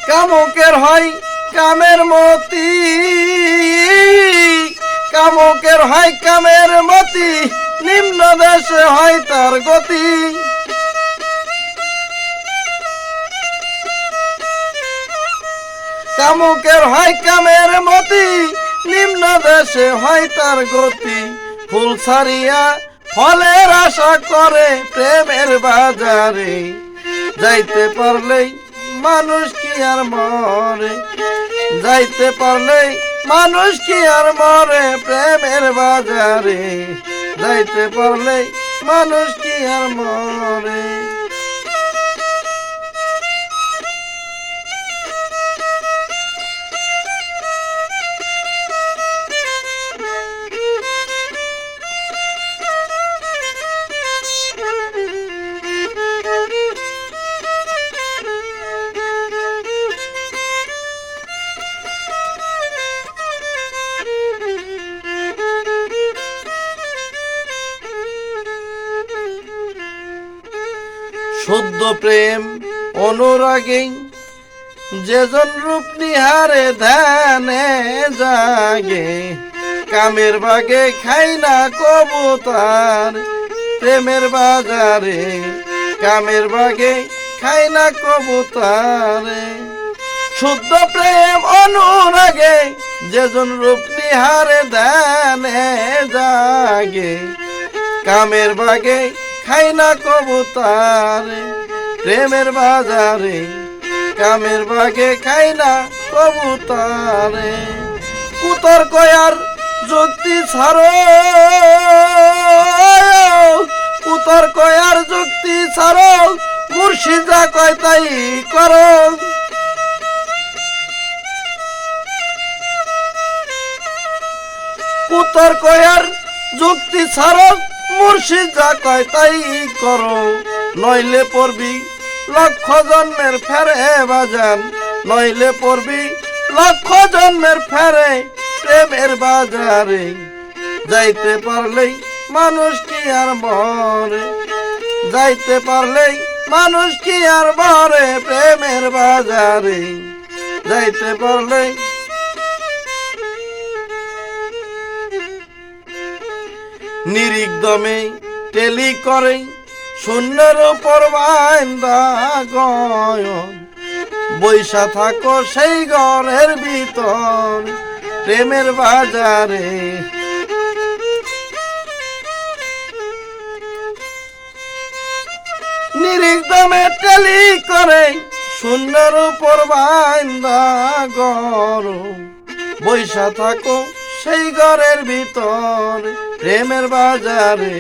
কামুকের হয় কামের মতি, কামুকের হয় কামের মতি, নিম্ন দেশে হয় তার গতি। কামুকের হয় কামের মতি, নিম্ন দেশে হয় তার গতি। ফুল ছাড়িয়া ফলের আশা করে প্রেমের বাজারে, যাইতে পারলেই মানুষ কি আর মরে, যাইতে পারলেই মানুষ কি আর মরে প্রেমের বাজারে, যাইতে পারলেই মানুষ কি আর মরে। শুদ্ধ প্রেম অনুরাগে যেজন রূপ নিহারে ধ্যানে জাগে, কামের বাগে খাই না কবুতর প্রেমের বাজারে, কামের বাগে খাই না কবুতরে। শুদ্ধ প্রেম অনুরাগে যেজন রূপ নিহারে ধ্যানে জাগে, কামের বাগে খাই না কবুতরে প্রেমের বাজারে, কামের বাগে খাই না কবুতরে। কুতর্ক আর যুক্তি ছাড়ো, কুতর্ক আর যুক্তি ছাড়ো, মুর্শিদ যা কয় তাই করো। কুতর্ক আর যুক্তি ছাড়ো, মুর্শিদ যা কয় তাই করো। নইলে পড়বি লক্ষ জন্মের ফেরে বাজান, নইলে পড়বি লক্ষ জন্মের ফেরে প্রেমের বাজারে, যাইতে পারলেই মানুষ কি আর মরে, যাইতে পারলেই মানুষ কি আর মরে প্রেমের বাজারে, যাইতে পারলেই। নিরিকদমে টেলি করে শূন্যের উপর বাইন্দা গয়ন, বৈশা থাকো সেই ঘরের ভিতর প্রেমের বাজারে। নিরিকদমে টেলি করে শূন্যের উপর বাইন্দা গরম, বৈশা থাকো সেই ঘরের ভিতর প্রেমের বাজারে।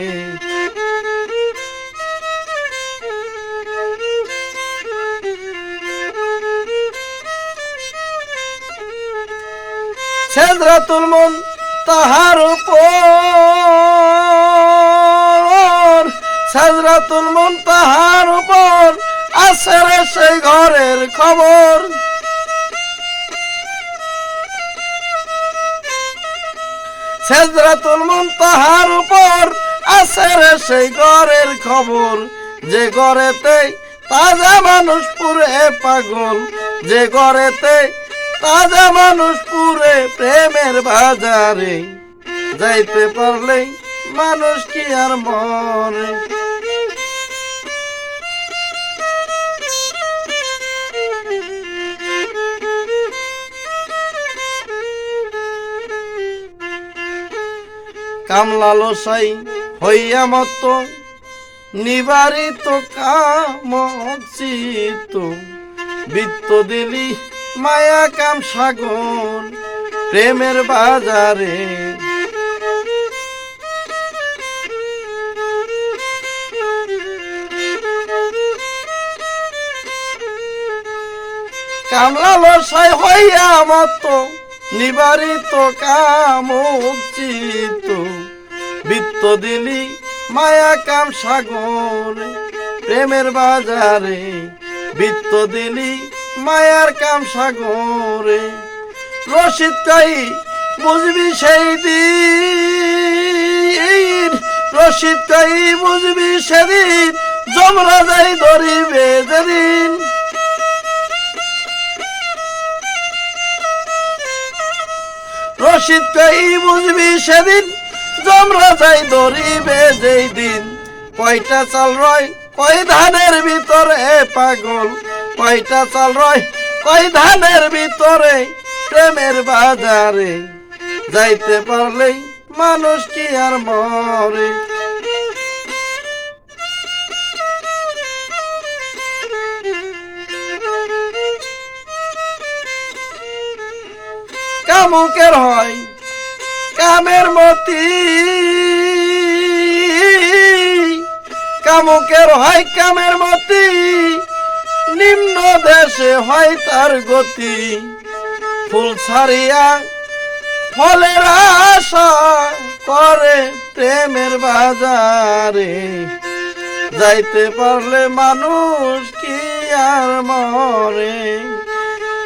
সেদরাতুল মন তাহার উপর, সেদরাতুল মন তাহার উপর আছে রে সেই ঘরের খবর। সেদরাতুল মন তাহার উপর আছে রে সেই ঘরের খবর, যে ঘরেতে তাজা মানুষ পুরে পাগল, যে ঘরেতে তাজা মানুষ পুরে প্রেমের বাজারে, যাইতে পারলেই মানুষ কি আর মরে। কামলালসাই হইয়া মত নিবারিত কামচিত, বৃত্ত দিলি মায়া কাম সাগর প্রেমের বাজারে। কামলালসাই হইয়া মত নিবারিত কামচিত, বৃত্ত দিলি মায়া কাম সাগর প্রেমের বাজারে, বৃত্ত দিলি মায়ার কাম সাগরে। রশিদ কাই বুঝবি সেই দিন, রশিদ কাই বুঝবি সেদিন, যমরাজাই ধরিবে যেদিন। রশিদকেই বুঝবি সেদিন জমরা যাই ধরিবে যেই দিন কয়টা চাল রয় কয় ধানের ভিতরে পাগল কয়টা চাল রয় কয় ধানের ভিতরে প্রেমের বাজারে যাইতে পারলেই মানুষ কি আর মরে কামুকের হয় কামের মতি কামুকের হয় কামের মতি নিম্ন দেশে হয় তার গতি ফুল ছাড়িয়া ফলের আশা করে প্রেমের বাজারে যাইতে পারলে মানুষ কি আর মরে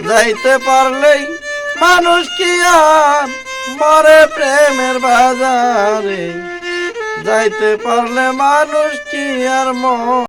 যাইতে পারলেই মানুষ কি আর মরে প্রেমের বাজারে যাইতে পারলে মানুষ কি আর মরে